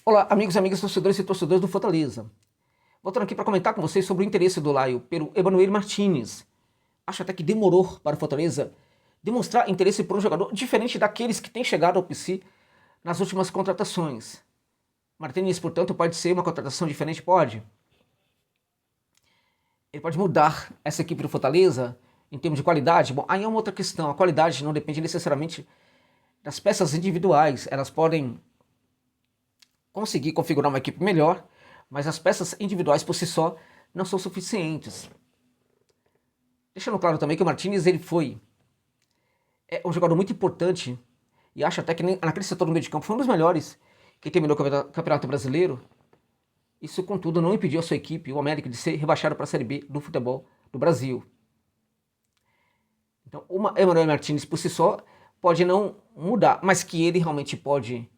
Olá, amigos e amigas, torcedores e torcedores do Fortaleza. Voltando aqui para comentar com vocês sobre o interesse do Laio pelo Emanuel Martínez. Acho até que demorou para o Fortaleza demonstrar interesse por um jogador diferente daqueles que têm chegado ao PC nas últimas contratações. Martínez, portanto, pode ser uma contratação diferente? Pode. Ele pode mudar essa equipe do Fortaleza em termos de qualidade? Bom, aí é uma outra questão. A qualidade não depende necessariamente das peças individuais. Elas podem conseguir configurar uma equipe melhor, mas as peças individuais por si só não são suficientes. Deixando claro também que o Martínez ele foi um jogador muito importante e acho até que naquele setor do meio de campo foi um dos melhores que terminou o Campeonato Brasileiro. Isso, contudo, não impediu a sua equipe, o América, de ser rebaixado para a Série B do futebol do Brasil. Então, o Emanuel Martínez por si só pode não mudar, mas que ele realmente pode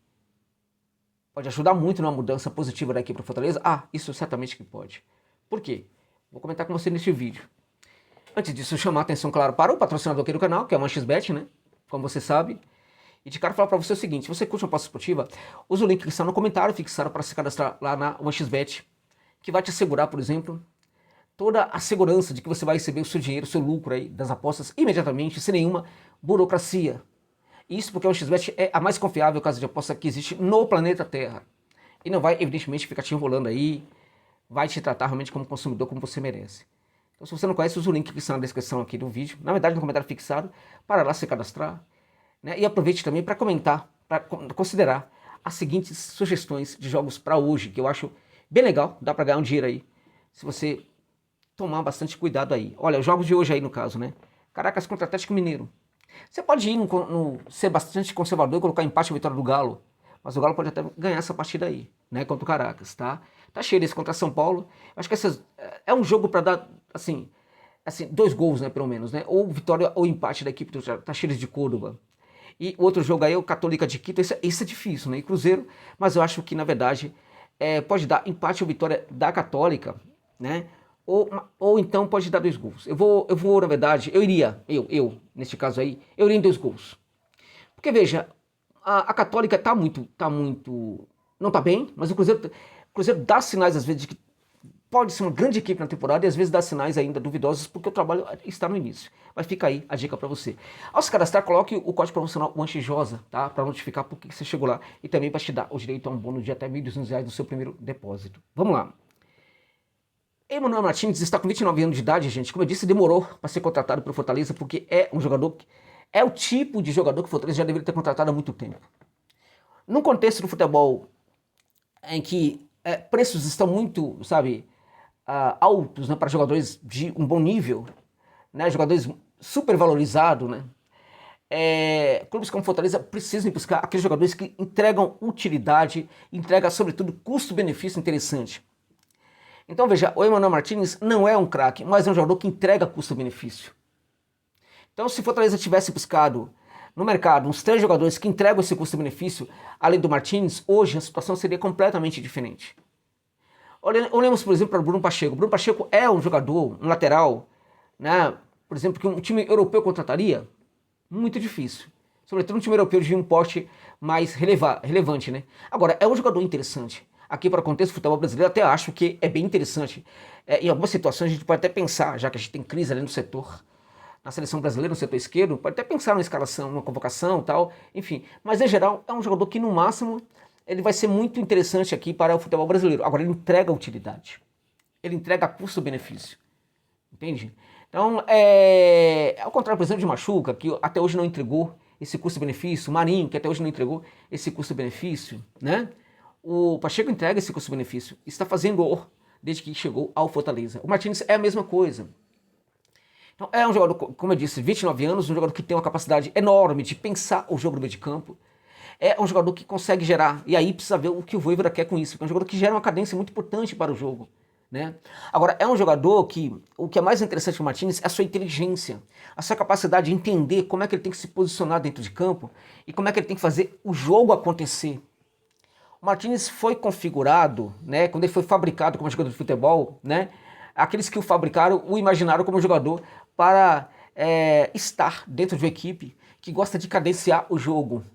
ajudar muito numa mudança positiva da equipe para Fortaleza? Isso certamente que pode. Por quê? Vou comentar com você neste vídeo. Antes disso, chamar a atenção, claro, para o patrocinador aqui do canal, que é o OneXBet, né? Como você sabe. E de cara falar para você o seguinte: se você curte uma aposta esportiva, usa o link que está no comentário fixado para se cadastrar lá na OneXBet, que vai te assegurar, por exemplo, toda a segurança de que você vai receber o seu dinheiro, o seu lucro aí das apostas imediatamente, sem nenhuma burocracia. Isso porque a OneXBet é a mais confiável casa de aposta que existe no planeta Terra. E não vai, evidentemente, ficar te enrolando aí, vai te tratar realmente como consumidor, como você merece. Então, se você não conhece, usa o link que está na descrição aqui do vídeo, na verdade no comentário fixado, para lá se cadastrar. Né? E aproveite também para comentar, para considerar as seguintes sugestões de jogos para hoje, que eu acho bem legal, dá para ganhar um dinheiro aí, se você tomar bastante cuidado aí. Olha, os jogos de hoje aí no caso, né? Caracas contra Atlético Mineiro. Você pode ir ser bastante conservador e colocar empate ou vitória do Galo, mas o Galo pode até ganhar essa partida aí, né, contra o Caracas, tá? Tá cheio desse contra São Paulo. Acho que é um jogo para dar, assim, 2 gols, né, pelo menos, né? Ou vitória ou empate da equipe do Talleres de Córdoba. E o outro jogo aí é o Católica de Quito. Esse é difícil, né? E Cruzeiro, mas eu acho que, na verdade, pode dar empate ou vitória da Católica, né? Ou então pode dar 2 gols. Eu vou, na verdade, neste caso aí, eu iria em 2 gols. Porque, veja, a Católica não tá bem, mas o Cruzeiro dá sinais, às vezes, de que pode ser uma grande equipe na temporada e às vezes dá sinais ainda duvidosos porque o trabalho está no início. Mas fica aí a dica para você. Ao se cadastrar, coloque o código promocional ONEXJOSA, tá? Para notificar por que você chegou lá e também para te dar o direito a um bônus de até R$ 1.200 no seu primeiro depósito. Vamos lá. Emanuel Martínez está com 29 anos de idade, gente. Como eu disse, demorou para ser contratado pelo Fortaleza porque é um jogador, é o tipo de jogador que o Fortaleza já deveria ter contratado há muito tempo. Num contexto do futebol em que preços estão muito, sabe, altos, né, para jogadores de um bom nível, né, jogadores super valorizados, né, clubes como Fortaleza precisam buscar aqueles jogadores que entregam utilidade, entregam, sobretudo, custo-benefício interessante. Então, veja, o Emanuel Martínez não é um craque, mas é um jogador que entrega custo-benefício. Então, se Fortaleza tivesse buscado no mercado uns 3 jogadores que entregam esse custo-benefício, além do Martínez, hoje a situação seria completamente diferente. Olhemos, por exemplo, para o Bruno Pacheco. O Bruno Pacheco é um jogador, um lateral, né, por exemplo, que um time europeu contrataria? Muito difícil. Sobretudo um time europeu de um porte mais relevante, né? Agora, é um jogador interessante. Aqui para o contexto do futebol brasileiro, até acho que é bem interessante. Em algumas situações a gente pode até pensar, já que a gente tem crise ali no setor, na seleção brasileira, no setor esquerdo, pode até pensar numa escalação, numa convocação e tal, enfim. Mas, em geral, é um jogador que, no máximo, ele vai ser muito interessante aqui para o futebol brasileiro. Agora, ele entrega utilidade. Ele entrega custo-benefício. Entende? Então, ao contrário, por exemplo, de Machuca, que até hoje não entregou esse custo-benefício, o Marinho, que até hoje não entregou esse custo-benefício, né? O Pacheco entrega esse custo-benefício, está fazendo desde que chegou ao Fortaleza. O Martínez é a mesma coisa. Então, é um jogador, como eu disse, 29 anos, um jogador que tem uma capacidade enorme de pensar o jogo no meio de campo. É um jogador que consegue gerar, e aí precisa ver o que o Vojvoda quer com isso, porque é um jogador que gera uma cadência muito importante para o jogo. Né? Agora, é um jogador que, o que é mais interessante no Martínez é a sua inteligência, a sua capacidade de entender como é que ele tem que se posicionar dentro de campo e como é que ele tem que fazer o jogo acontecer. O Martínez foi configurado, né, quando ele foi fabricado como jogador de futebol, né, aqueles que o fabricaram o imaginaram como jogador para estar dentro de uma equipe que gosta de cadenciar o jogo.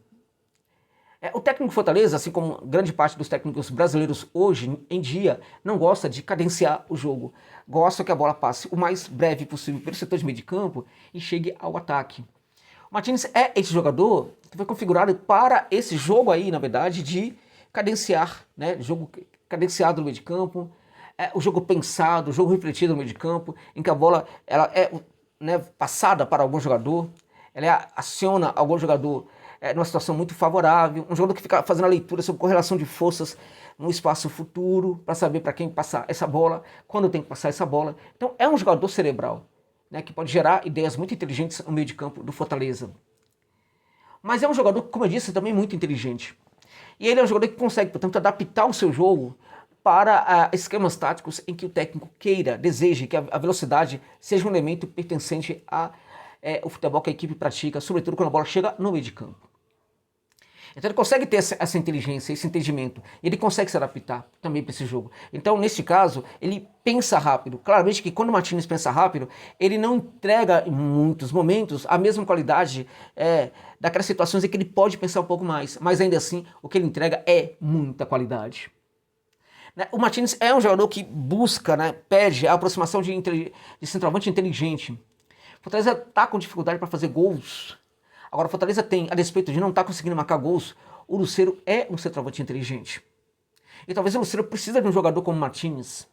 O técnico Fortaleza, assim como grande parte dos técnicos brasileiros hoje em dia, não gosta de cadenciar o jogo. Gosta que a bola passe o mais breve possível pelo setor de meio de campo e chegue ao ataque. O Martínez é esse jogador que foi configurado para esse jogo aí, na verdade, de cadenciar, né? Jogo cadenciado no meio de campo, o jogo pensado, o jogo refletido no meio de campo, em que a bola ela é, né, passada para algum jogador, ela aciona algum jogador numa situação muito favorável, um jogador que fica fazendo a leitura sobre correlação de forças no espaço futuro, para saber para quem passar essa bola, quando tem que passar essa bola. Então é um jogador cerebral, né, que pode gerar ideias muito inteligentes no meio de campo do Fortaleza. Mas é um jogador, como eu disse, também muito inteligente. E ele é um jogador que consegue, portanto, adaptar o seu jogo para esquemas táticos em que o técnico queira, deseje que a velocidade seja um elemento pertencente ao futebol que a equipe pratica, sobretudo quando a bola chega no meio de campo. Então ele consegue ter essa inteligência, esse entendimento, e ele consegue se adaptar também para esse jogo. Então, nesse caso, ele pensa rápido. Claramente que quando o Martínez pensa rápido, ele não entrega em muitos momentos a mesma qualidade daquelas situações em que ele pode pensar um pouco mais, mas ainda assim, o que ele entrega é muita qualidade. O Martínez é um jogador que busca, pede a aproximação de centroavante inteligente. O Fortaleza está com dificuldade para fazer gols. Agora, o Fortaleza tem, a despeito de não estar conseguindo marcar gols, o Lucero é um centroavante inteligente. E talvez o Lucero precise de um jogador como o Martínez.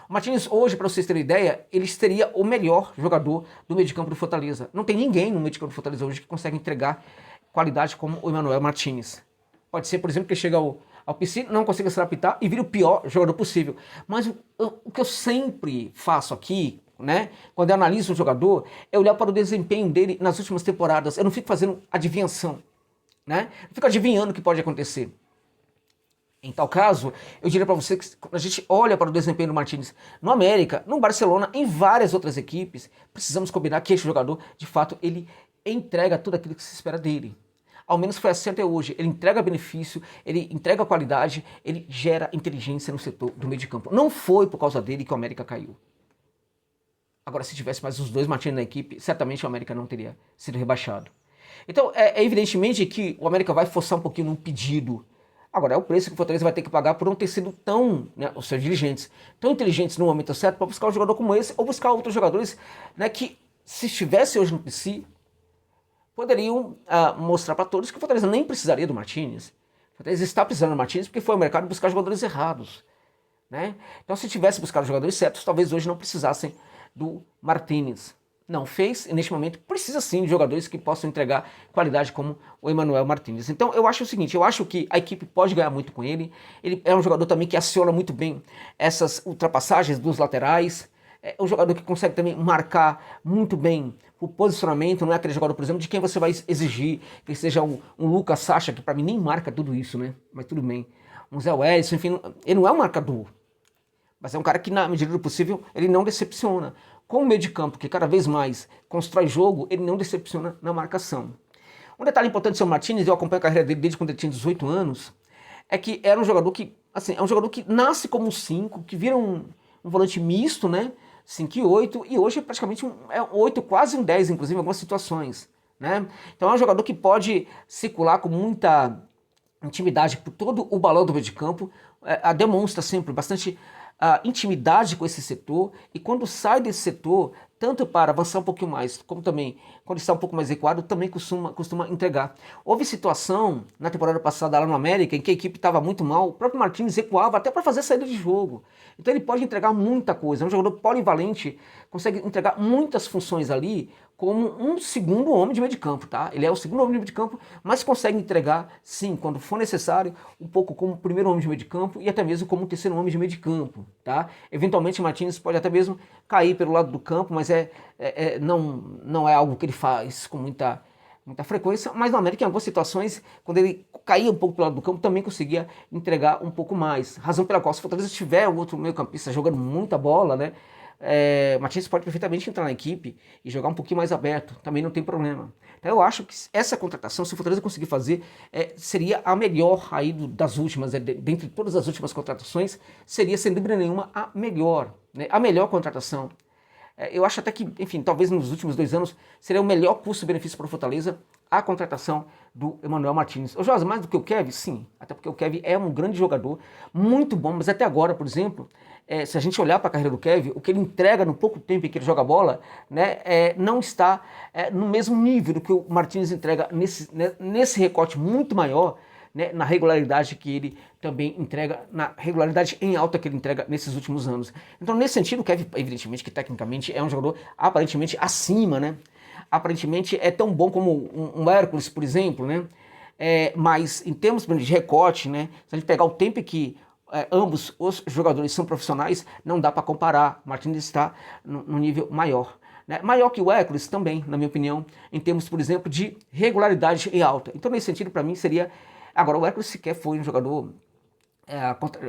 O Martínez hoje, para vocês terem ideia, ele seria o melhor jogador do meio de campo do Fortaleza. Não tem ninguém no meio de campo do Fortaleza hoje que consegue entregar qualidade como o Emmanuel Martínez. Pode ser, por exemplo, que ele chega ao PC, não consiga se adaptar e vira o pior jogador possível. Mas o que eu sempre faço aqui, quando eu analiso um jogador, é olhar para o desempenho dele nas últimas temporadas. Eu não fico fazendo adivinhação, Não fico adivinhando o que pode acontecer. Em tal caso, eu diria para você que quando a gente olha para o desempenho do Martínez no América, no Barcelona, em várias outras equipes, precisamos combinar que esse jogador, de fato, ele entrega tudo aquilo que se espera dele. Ao menos foi assim até hoje. Ele entrega benefício, ele entrega qualidade, ele gera inteligência no setor do meio de campo. Não foi por causa dele que o América caiu. Agora, se tivesse mais os dois Martínez na equipe, certamente o América não teria sido rebaixado. Então, evidentemente que o América vai forçar um pouquinho num pedido. Agora, é o preço que o Fortaleza vai ter que pagar por não ter sido tão, os seus dirigentes, tão inteligentes no momento certo para buscar um jogador como esse, ou buscar outros jogadores que, se estivesse hoje no PC, poderiam mostrar para todos que o Fortaleza nem precisaria do Martínez. O Fortaleza está precisando do Martínez porque foi ao mercado buscar jogadores errados. Então, se tivesse buscado jogadores certos, talvez hoje não precisassem do Martínez. Não fez, e neste momento precisa sim de jogadores que possam entregar qualidade como o Emmanuel Martínez. Então eu acho o seguinte, eu acho que a equipe pode ganhar muito com ele. Ele é um jogador também que aciona muito bem essas ultrapassagens dos laterais. É um jogador que consegue também marcar muito bem o posicionamento. Não é aquele jogador, por exemplo, de quem você vai exigir que seja um Lucas Sacha, que para mim nem marca tudo isso, mas tudo bem. Um Zé Wellison, enfim, ele não é um marcador. Mas é um cara que, na medida do possível, ele não decepciona. Com o meio de campo, que cada vez mais constrói jogo, ele não decepciona na marcação. Um detalhe importante do seu Martínez, eu acompanho a carreira dele desde quando ele tinha 18 anos, é que era um jogador que, é um jogador que nasce como um 5, que vira um volante misto, 5 e 8, e hoje é praticamente um 8, quase um 10, inclusive, em algumas situações. Então é um jogador que pode circular com muita intimidade por todo o balão do meio de campo, demonstra sempre bastante intimidade com esse setor, e quando sai desse setor, tanto para avançar um pouquinho mais, como também quando está um pouco mais recuado, também costuma entregar. Houve situação na temporada passada lá no América em que a equipe estava muito mal, o próprio Martínez recuava até para fazer saída de jogo. Então ele pode entregar muita coisa, é um jogador polivalente, consegue entregar muitas funções ali como um segundo homem de meio de campo, tá? Ele é o segundo homem de meio de campo, mas consegue entregar, sim, quando for necessário, um pouco como o primeiro homem de meio de campo e até mesmo como o terceiro homem de meio de campo, tá? Eventualmente o Martínez pode até mesmo cair pelo lado do campo, mas não é algo que ele faz com muita frequência, mas no América, em algumas situações, quando ele caía um pouco pelo lado do campo, também conseguia entregar um pouco mais. Razão pela qual, se o Fortaleza tiver outro meio-campista jogando muita bola, Martínez pode perfeitamente entrar na equipe e jogar um pouquinho mais aberto, também não tem problema. Então eu acho que essa contratação, se o Fortaleza conseguir fazer, seria a melhor aí das últimas, dentre todas as últimas contratações, seria sem dúvida nenhuma a melhor contratação. Eu acho até que, enfim, talvez nos últimos 2 anos seria o melhor custo-benefício para o Fortaleza a contratação do Emmanuel Martínez. Ô Jorge, mais do que o Kevin? Sim, até porque o Kevin é um grande jogador, muito bom, mas até agora, por exemplo, se a gente olhar para a carreira do Kevin, o que ele entrega no pouco tempo em que ele joga bola, né, não está no mesmo nível do que o Martínez entrega nesse recorte muito maior, né, na regularidade que ele também entrega, na regularidade em alta que ele entrega nesses últimos anos. Então, nesse sentido, o Kevin, evidentemente, que tecnicamente é um jogador aparentemente acima, né? Aparentemente é tão bom como um Hércules, por exemplo, né? Mas em termos de recorte, né? Se a gente pegar o tempo que ambos os jogadores são profissionais, não dá para comparar. O Martínez está no nível maior. Né? Maior que o Hércules também, na minha opinião, em termos, por exemplo, de regularidade em alta. Então, nesse sentido, para mim, seria... Agora, o Hércules sequer foi um jogador,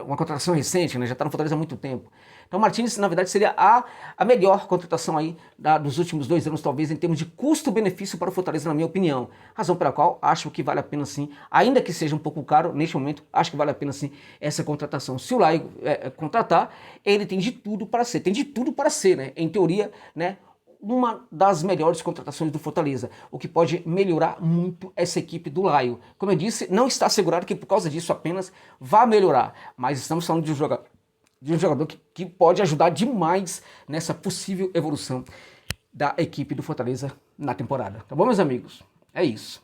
uma contratação recente, né? Já está no Fortaleza há muito tempo. Então, o Martínez, na verdade, seria a melhor contratação aí dos últimos 2 anos, talvez, em termos de custo-benefício para o Fortaleza, na minha opinião. Razão pela qual acho que vale a pena, sim, ainda que seja um pouco caro, neste momento, acho que vale a pena, sim, essa contratação. Se o Laio contratar, ele tem de tudo para ser. Tem de tudo para ser, né? Em teoria, né? Uma das melhores contratações do Fortaleza, o que pode melhorar muito essa equipe do Laio. Como eu disse, não está assegurado que por causa disso apenas vá melhorar, mas estamos falando de um jogador que pode ajudar demais nessa possível evolução da equipe do Fortaleza na temporada. Tá bom, meus amigos? É isso.